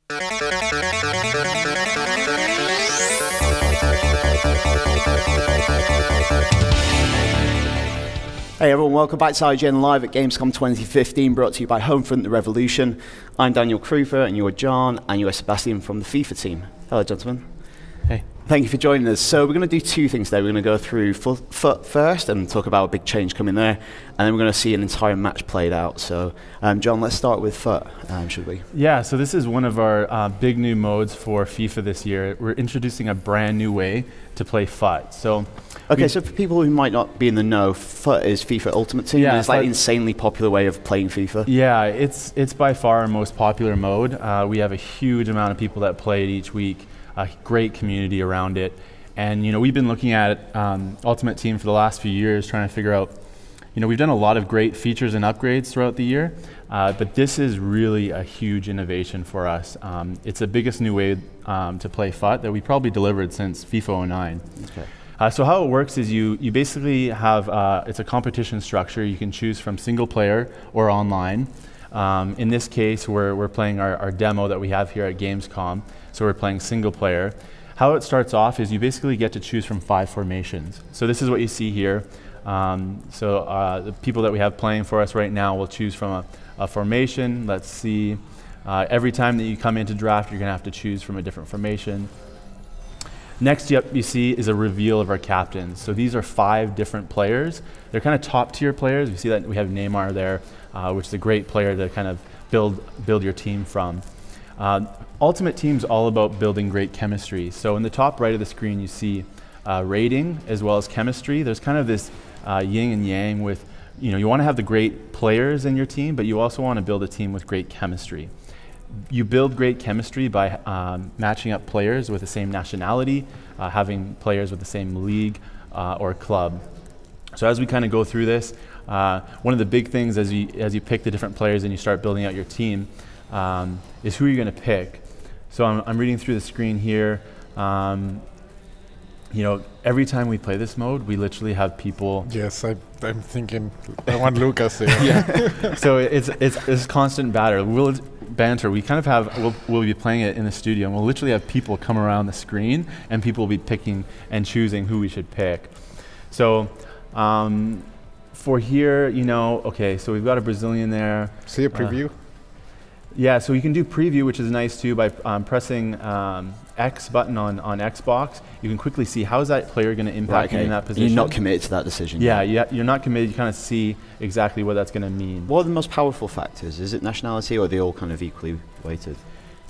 Hey everyone, welcome back to IGN Live at Gamescom 2015, brought to you by Homefront The Revolution. I'm Daniel Krufer, and you're John, and you're Sebastian from the FIFA team. Hello, gentlemen. Hey. Thank you for joining us. So we're going to do two things today. We're going to go through FUT first and talk about a big change coming there, and then we're going to see an entire match played out. So, John, let's start with FUT, should we? Yeah, so this is one of our big new modes for FIFA this year. We're introducing a brand new way to play FUT. So, okay, so for people who might not be in the know, FUT is FIFA Ultimate Team. Yeah, it's like an insanely popular way of playing FIFA. Yeah, it's by far our most popular mode. We have a huge amount of people that play it each week. A great community around it, and we've been looking at Ultimate Team for the last few years, trying to figure out. We've done a lot of great features and upgrades throughout the year, but this is really a huge innovation for us. It's the biggest new way to play FUT that we probably delivered since FIFA 09. Okay. So how it works is you basically have it's a competition structure. You can choose from single player or online. In this case, we're playing our demo that we have here at Gamescom. So we're playing single player. How it starts off is you basically get to choose from 5 formations. So this is what you see here. The people that we have playing for us right now will choose from a formation. Let's see. Every time that you come into draft, you're going to have to choose from a different formation. Next up, you see is a reveal of our captains. So these are 5 different players. They're kind of top tier players. You see that we have Neymar there, which is a great player to kind of build your team from. Ultimate Team's all about building great chemistry. So in the top right of the screen, you see rating as well as chemistry. There's kind of this yin and yang with, you want to have the great players in your team, but you also want to build a team with great chemistry. You build great chemistry by matching up players with the same nationality, having players with the same league or club. So as we kind of go through this, one of the big things as you pick the different players and you start building out your team is who you're going to pick. So I'm reading through the screen here. Every time we play this mode, we literally have people. Yes, I'm thinking I want Lucas here. Yeah. So it's constant banter. We kind of have, we'll be playing it in the studio, and we'll literally have people come around the screen, and people will be picking and choosing who we should pick. So for here, okay, so we've got a Brazilian there. See a preview? Yeah, so you can do preview, which is nice too, by pressing X button on Xbox. You can quickly see how is that player going to impact you in that position. You're not committed to that decision. Yeah, you're not committed. You kind of see exactly what that's going to mean. What are the most powerful factors? Is it nationality, or are they all kind of equally weighted?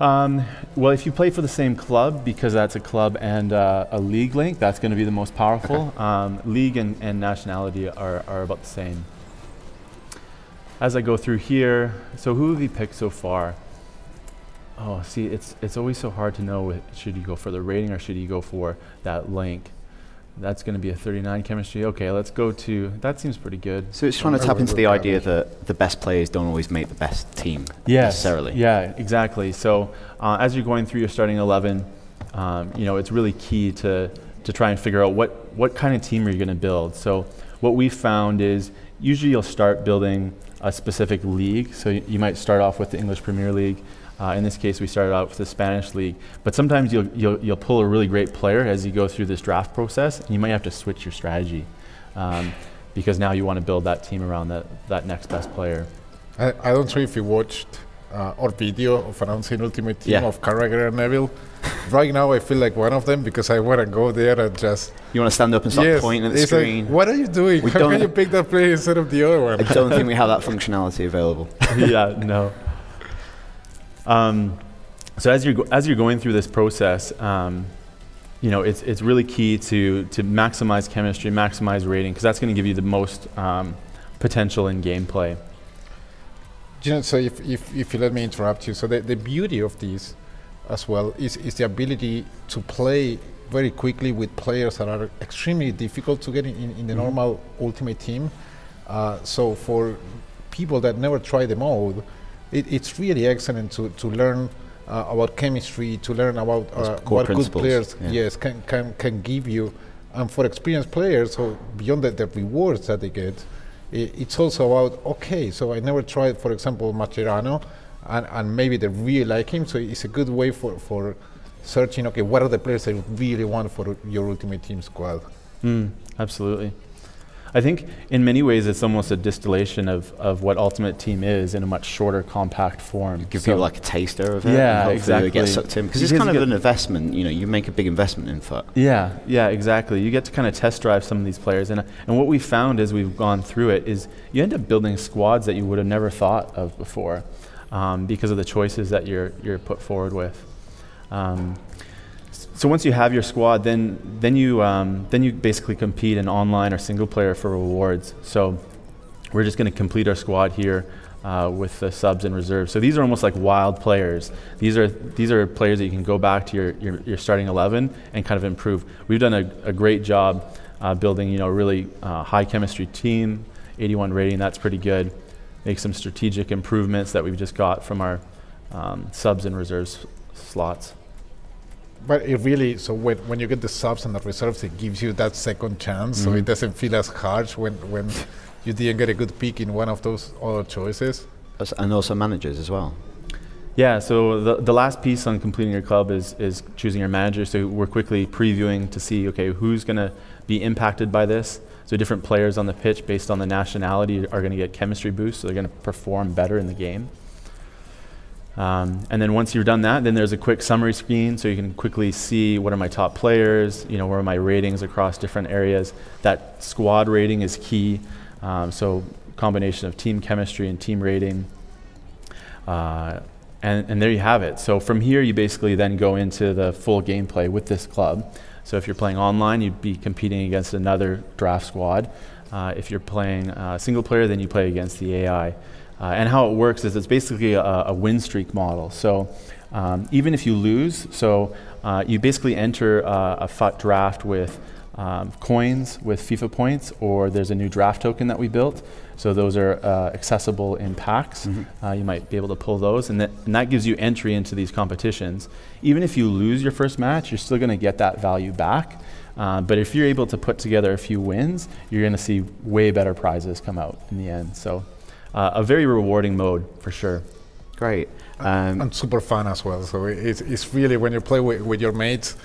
Well, if you play for the same club, because that's a club and a league link, that's going to be the most powerful. Okay. League and nationality are about the same. As I go through here, so who have you picked so far? Oh, see, it's always so hard to know, should you go for the rating or should you go for that link? That's going to be a 39 chemistry. Okay, let's go to, that seems pretty good. So it's trying to tap into the idea that the best players don't always make the best team necessarily. Yeah, exactly. So as you're going through your starting 11, it's really key to try and figure out what kind of team are you going to build. So what we found is usually you'll start building a specific league. So you might start off with the English Premier League. In this case, we started out with the Spanish league. But sometimes you'll pull a really great player as you go through this draft process, and you might have to switch your strategy because now you want to build that team around that next best player. I don't know if you watched our video of announcing Ultimate Team of Carragher and Neville. Right now, I feel like one of them because I want to go there and just. You want to stand up and start pointing at the screen? Like, what are you doing? How can you pick that player instead of the other one? I don't think we have that functionality available. Yeah, no. So as you're going through this process, it's really key to maximize chemistry, maximize rating, because that's going to give you the most potential in gameplay. So if you let me interrupt you, so the beauty of this as well is the ability to play very quickly with players that are extremely difficult to get in the normal Ultimate Team. So for people that never try the mode, it's really excellent to learn about chemistry, to learn about what good players can give you. And for experienced players, so beyond the rewards that they get, it's also about, okay, so I never tried, for example, Mascherano, and maybe they really like him. So it's a good way for searching, okay, what are the players that you really want for your Ultimate Team squad? Absolutely. I think in many ways it's almost a distillation of what Ultimate Team is in a much shorter, compact form. Give people like a taster of it. Yeah, and exactly. They get sucked in, because it's kind of an investment. You know, you make a big investment in FUT. Yeah, exactly. You get to kind of test drive some of these players, and what we found as we've gone through it is you end up building squads that you would have never thought of before, because of the choices that you're put forward with. So once you have your squad, then you basically compete in online or single player for rewards. So we're just going to complete our squad here with the subs and reserves. So these are almost like wild players. These are players that you can go back to your starting 11 and kind of improve. We've done a great job building a really high chemistry team, 81 rating. That's pretty good. Make some strategic improvements that we've just got from our subs and reserves slots. But it really, so when you get the subs and the reserves, it gives you that second chance, so it doesn't feel as harsh when you didn't get a good pick in one of those other choices. And also managers as well. Yeah, so the last piece on completing your club is choosing your manager. So we're quickly previewing to see, okay, who's going to be impacted by this. So different players on the pitch based on the nationality are going to get chemistry boosts, so they're going to perform better in the game. And then once you've done that, then there's a quick summary screen, so you can quickly see what are my top players, where are my ratings across different areas. That squad rating is key, so combination of team chemistry and team rating. And there you have it. So from here, you basically then go into the full gameplay with this club. So if you're playing online, you'd be competing against another draft squad. If you're playing single player, then you play against the AI. And how it works is it's basically a win streak model. So even if you lose, so you basically enter a FUT draft with coins with FIFA points, or there's a new draft token that we built. So those are accessible in packs. You might be able to pull those, and that gives you entry into these competitions. Even if you lose your first match, you're still going to get that value back. But if you're able to put together a few wins, you're going to see way better prizes come out in the end. So a very rewarding mode for sure. Great. And super fun as well. So it's really, when you play with your mates,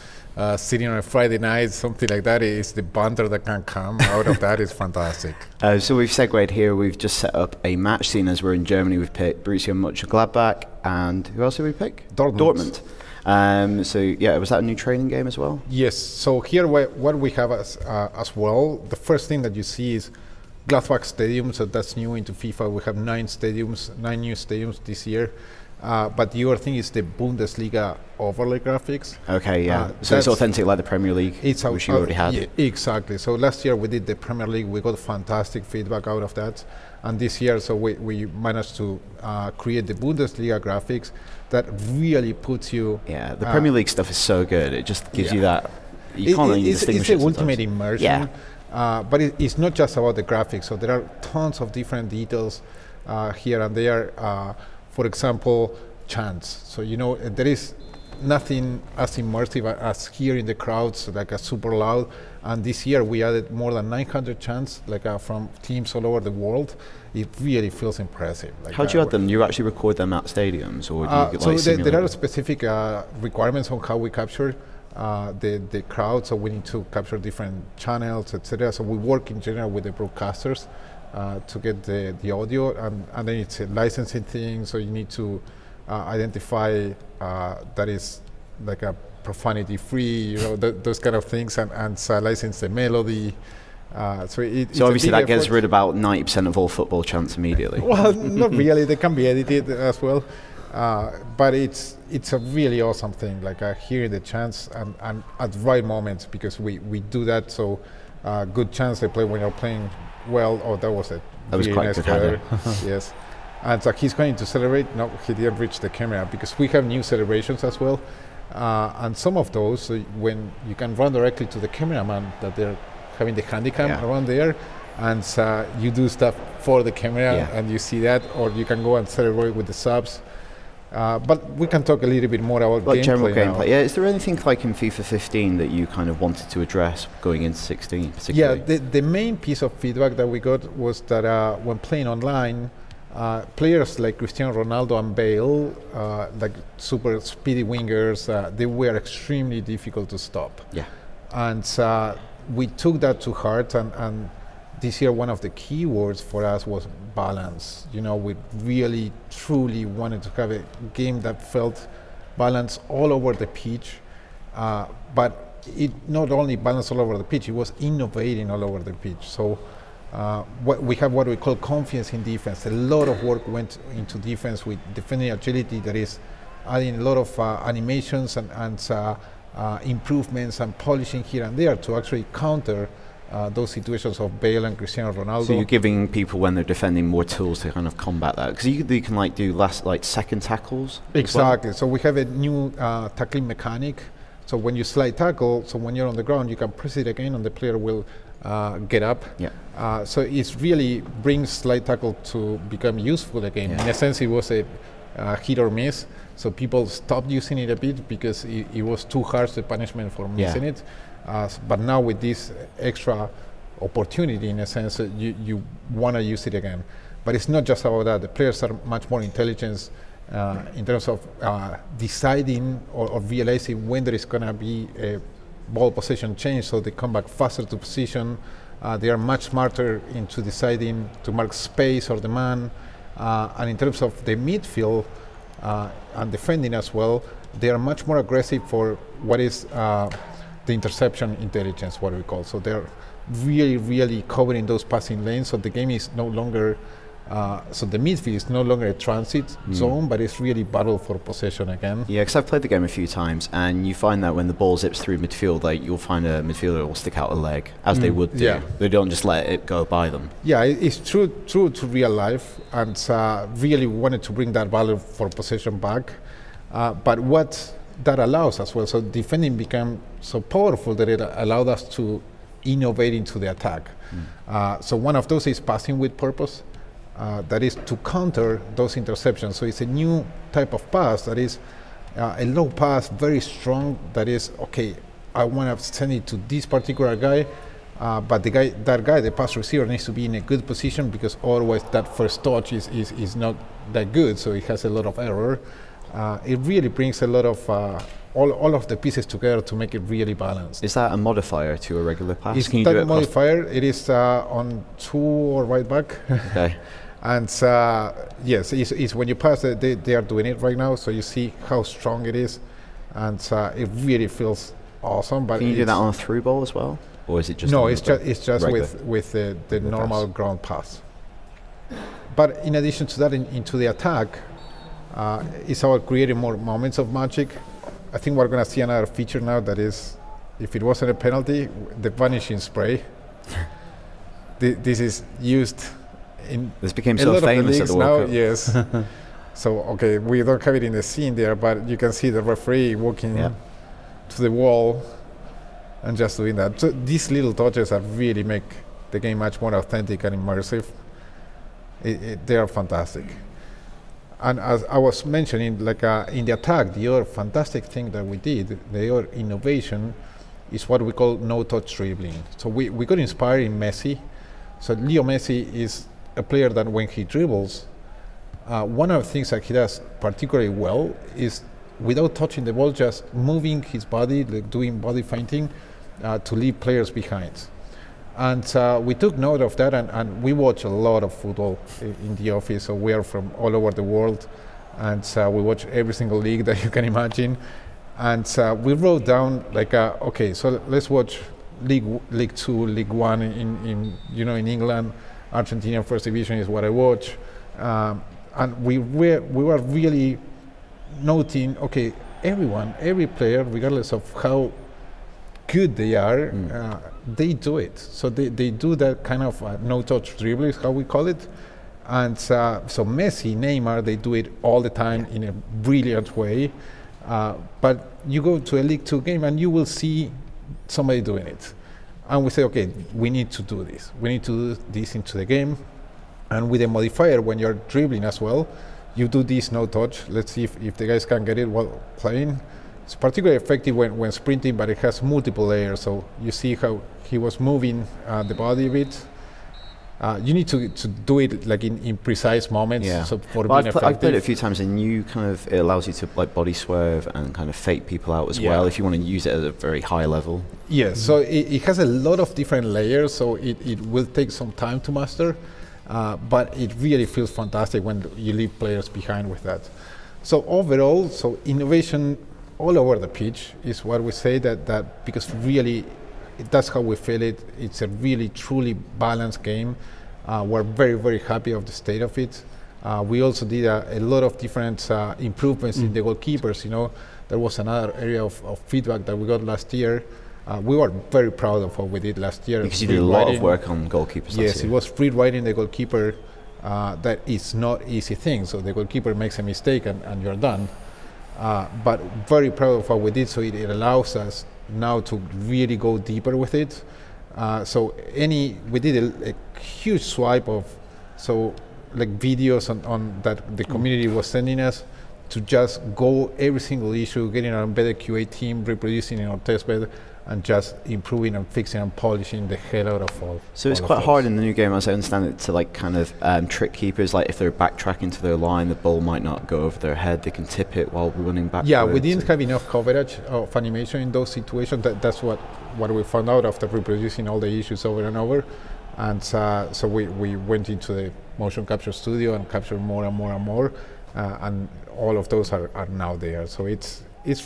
sitting on a Friday night, something like that, is the banter that can come out of that is fantastic. So we've segued here. We've just set up a match scene as we're in Germany. We've picked Borussia Mönchengladbach, and who else did we pick? Dortmund. So yeah, was that a new training game as well? Yes. So here what we have as well, the first thing that you see is Gladbach Stadium. So that's new into FIFA. We have 9 new stadiums this year. But the other thing is the Bundesliga overlay graphics. Okay, yeah. So it's authentic like the Premier League, which you already had. Yeah, exactly. So last year we did the Premier League. We got fantastic feedback out of that. And this year, so we managed to create the Bundesliga graphics that really puts you... Yeah, the Premier League stuff is so good. It just gives you that... You can't really distinguish it. It's the ultimate immersion. Yeah. But it's not just about the graphics. So there are tons of different details here and there. For example, chants. So there is nothing as immersive as hearing the crowds like a super loud. And this year we added more than 900 chants, from teams all over the world. It really feels impressive. How do you add them? Do you actually record them at stadiums, or do you get there are specific requirements on how we capture the crowd. So we need to capture different channels, etc. So we work in general with the broadcasters to get the audio, and then it's a licensing thing. So you need to identify that is like a profanity free, those kind of things, and license the melody. So obviously that gets rid of about 90% of all football chants immediately. Well, not really. They can be edited as well. But it's a really awesome thing, hearing the chants and at the right moments, because we do that. So good chance they play when you're playing well. Oh, that was really quite nice good header. Yes. And so he's going to celebrate. No, he didn't reach the camera, because we have new celebrations as well. And some of those, when you can run directly to the cameraman, that they're having the handycam around there, and you do stuff for the camera, and you see that, or you can go and celebrate with the subs. But we can talk a little bit more about gameplay. General gameplay. Yeah, is there anything like in FIFA 15 that you kind of wanted to address going into 16 particularly? Yeah, the main piece of feedback that we got was that when playing online, Players like Cristiano Ronaldo and Bale, like super speedy wingers, they were extremely difficult to stop. Yeah. And we took that to heart, and this year one of the key words for us was balance. You know, we really, truly wanted to have a game that felt balanced all over the pitch, but it not only balanced all over the pitch, it was innovating all over the pitch. So we have what we call confidence in defense. A lot of work went into defense with defending agility, that is adding a lot of animations and improvements and polishing here and there to actually counter those situations of Bale and Cristiano Ronaldo. So you're giving people, when they're defending, more tools to kind of combat that, because you can like do second tackles. Exactly. So we have a new tackling mechanic. So when you slide tackle, so when you're on the ground, you can press it again, and the player will get up. Yeah. So it really brings slide tackle to become useful again. Yeah. In a sense, it was a hit or miss. So people stopped using it a bit because it was too harsh the punishment for missing it. But now with this extra opportunity, in a sense, you want to use it again. But it's not just about that. The players are much more intelligent in terms of deciding or realizing when there is going to be a ball possession change, so they come back faster to position. They are much smarter into deciding to mark space or the man. And in terms of the midfield and defending as well, they are much more aggressive for what is the interception intelligence, what we call. So they're really, really covering those passing lanes. So the game is no longer, so the midfield is no longer a transit zone, but it's really battle for possession again. Yeah, because I've played the game a few times, and you find that when the ball zips through midfield, like you'll find a midfielder will stick out a leg, as they would do. Yeah. They don't just let it go by them. Yeah, it's true to real life, and really wanted to bring that value for possession back. But what that allows as well, so defending became so powerful that it allowed us to innovate into the attack. So one of those is passing with purpose. That is to counter those interceptions. So it's a new type of pass that is a low pass, very strong, that is, okay, I want to send it to this particular guy, but the pass receiver needs to be in a good position, because otherwise that first touch is not that good, so it has a lot of error. It really brings a lot of all of the pieces together to make it really balanced. Is that a modifier to a regular pass? It's Can you not do a it modifier. It is on 2 or right back. Okay. And yes, it's when you pass, they are doing it right now, so you see how strong it is, and it really feels awesome. But can you do that on a through ball as well, or is it just? No, it's just regular with the normal pass. ground pass. But in addition to that, into the attack, it's about creating more moments of magic. I think we're going to see another feature now, that is, if it wasn't a penalty, the vanishing spray. This is used in this became a so lot famous of the at the leagues World now. Cup. Yes. So okay, we don't have it in the scene there, but you can see the referee walking to the wall and just doing that. So these little touches that really make the game much more authentic and immersive. They are fantastic. And as I was mentioning, like in the attack, the other fantastic thing that we did, the other innovation, is what we call no-touch dribbling. So we got inspired in Messi. So Leo Messi is a player that when he dribbles, one of the things that he does particularly well is, without touching the ball, just moving his body, like doing body feinting, to leave players behind. And we took note of that, and we watch a lot of football in the office. So we are from all over the world, and we watch every single league that you can imagine. And we wrote down, like, okay, so let's watch League 2, League 1 in England. Argentina First Division is what I watch. And we were really noting, okay, every player, regardless of how good they are, they do it. So they do that kind of no-touch dribble, is how we call it. And so Messi, Neymar, they do it all the time in a brilliant way. But you go to a League 2 game and you will see somebody doing it. And we say, okay, we need to do this. We need to do this into the game. And with a modifier, when you're dribbling as well, you do this no-touch. Let's see if the guys can get it while playing. It's particularly effective when sprinting, but it has multiple layers. So you see how he was moving the body a bit. you need to do it like in precise moments. Yeah. So for Well, being I've played it a effective. few times, and it allows you to like body swerve and kind of fake people out as well if you want to use it at a very high level. Yes, so it has a lot of different layers, so it will take some time to master, but it really feels fantastic when you leave players behind with that. So overall, so innovation all over the pitch is what we say, that because really that's how we feel it. It's a really truly balanced game. We're very, very happy of the state of it. We also did a lot of different improvements in the goalkeepers. You know, there was another area of feedback that we got last year. We were very proud of what we did last year. Because you did a lot of work on goalkeepers. Yes, it was free writing the goalkeeper. That is not easy thing. So the goalkeeper makes a mistake and you're done. But very proud of what we did. So it allows us now to really go deeper with it. So we did a huge swipe of like videos on that the community was sending us to just go every single issue, getting our embedded QA team, reproducing in our testbed, and just improving and fixing and polishing the hell out of all. So it's quite hard in the new game, as I understand it, to like kind of trick keepers. Like if they're backtracking to their line, the ball might not go over their head. They can tip it while running back. Yeah, we didn't have enough coverage of animation in those situations. That's what we found out after reproducing all the issues over and over. And so we went into the motion capture studio and captured more and more and more. And all of those are now there. So it's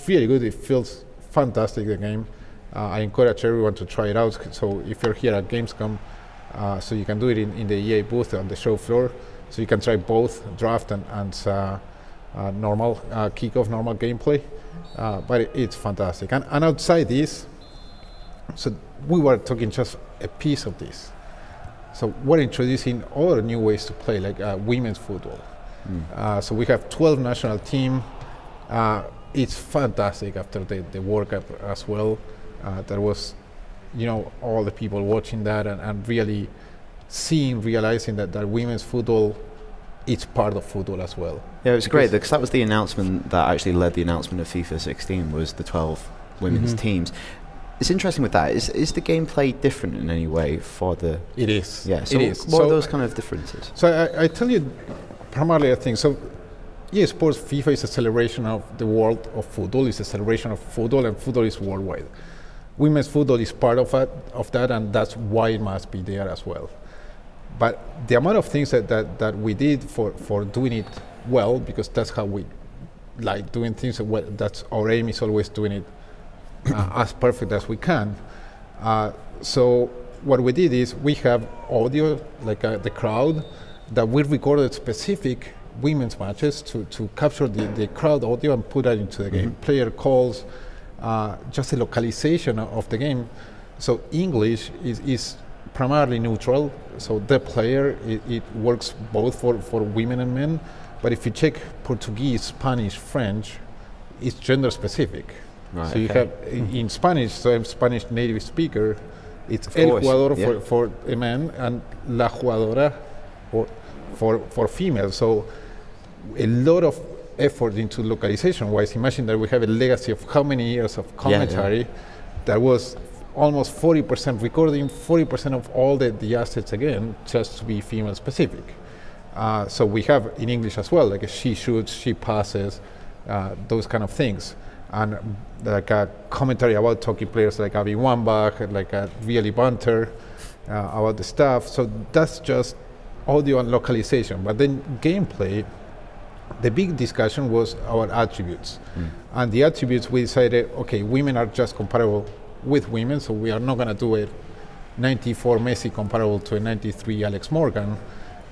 really good. It feels fantastic, the game. I encourage everyone to try it out. So if you're here at Gamescom, so you can do it in the EA booth on the show floor. So you can try both draft and normal kickoff, normal gameplay. But it's fantastic. And outside this, so we were talking just a piece of this. So we're introducing other new ways to play, like women's football. So we have 12 national team. It's fantastic after the World Cup as well. There was, all the people watching that and really realizing that women's football, it's part of football as well. Yeah, it was great because that was the announcement that actually led the announcement of FIFA 16 was the 12 women's teams. It's interesting with that. Is the gameplay different in any way for the? It is. Yeah. So it is. What are those kind of differences? So I tell you, primarily I think so. EA Sports FIFA is a celebration of the world of football. It's a celebration of football, and football is worldwide. Women's football is part of that, and that's why it must be there as well. But the amount of things that we did for doing it well, because that's how we like doing things. That's our aim, is always doing it as perfect as we can. So what we did is we have audio, like the crowd, that we recorded specific women's matches to capture the crowd audio and put that into the game. Player calls, just the localization of the game. So English is primarily neutral. So the player, it works both for women and men. But if you check Portuguese, Spanish, French, it's gender specific. Right, so you have in Spanish, so I'm Spanish native speaker, it's el jugador for a man and la jugadora for female. So a lot of effort into localization wise. Imagine that we have a legacy of how many years of commentary that was almost 40% recording, 40% of all the assets again, just to be female specific. So we have in English as well, like she shoots, she passes, those kind of things. And like a commentary about talking players like Abby Wambach, like a really banter about the stuff. So that's just audio and localization. But then gameplay, the big discussion was our attributes. And the attributes, we decided, okay, women are just comparable with women, so we are not going to do a 94 Messi comparable to a 93 Alex Morgan.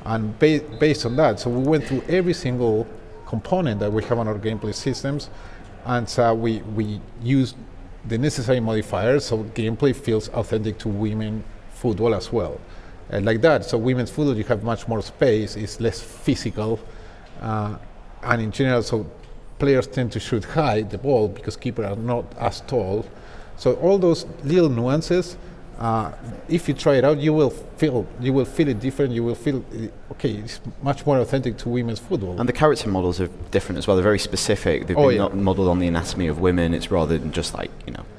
And based on that, so we went through every single component that we have on our gameplay systems, and so we used the necessary modifiers so gameplay feels authentic to women football as well. Like that, so women's football, you have much more space, it's less physical, and in general, so players tend to shoot high the ball because keepers are not as tall. So all those little nuances, if you try it out, you will feel it different. You will feel okay. It's much more authentic to women's football. And the character models are different as well. They're very specific. They've been not modeled on the anatomy of women. It's rather than just like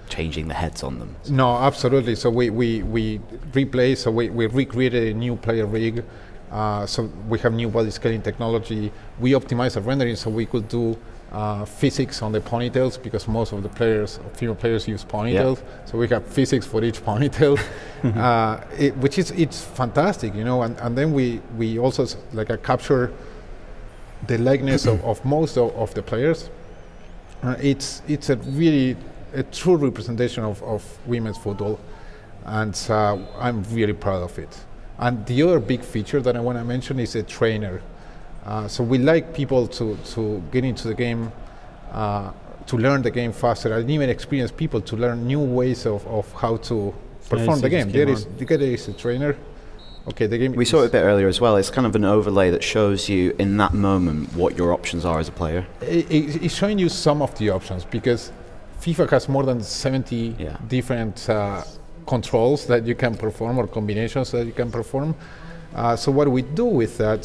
changing the heads on them. No, absolutely. So we replaced, so we recreated a new player rig. So we have new body scaling technology. We optimized the rendering so we could do physics on the ponytails, because most of the players, female players, use ponytails. Yep. So we have physics for each ponytail, it's fantastic, you know. And then we also capture the likeness of most of the players. It's a true representation of women's football, and I'm really proud of it. And the other big feature that I want to mention is a trainer. So we like people to get into the game, to learn the game faster, and even experienced people to learn new ways of how to perform the game. There is a trainer. Okay, the game. We saw it a bit earlier as well. It's kind of an overlay that shows you in that moment what your options are as a player. It's showing you some of the options, because FIFA has more than 70 different controls that you can perform, or combinations that you can perform. So what we do with that,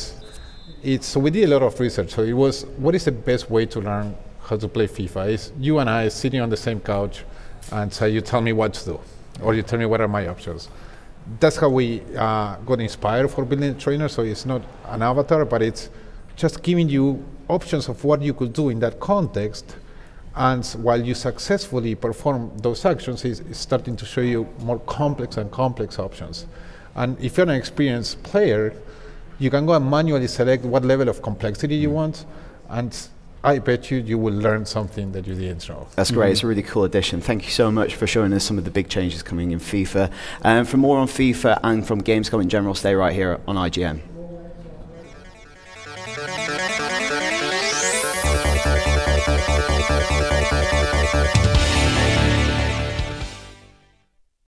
so we did a lot of research. So it was, what is the best way to learn how to play FIFA? Is you and I sitting on the same couch, and so you tell me what to do, or you tell me what are my options. That's how we got inspired for building a trainer. So it's not an avatar, but it's just giving you options of what you could do in that context. And while you successfully perform those actions, it's starting to show you more complex and complex options. And if you're an experienced player, you can go and manually select what level of complexity you want, and I bet you will learn something that you didn't know. That's great. It's a really cool addition. Thank you so much for showing us some of the big changes coming in FIFA. For more on FIFA and from Gamescom in general, stay right here on IGN.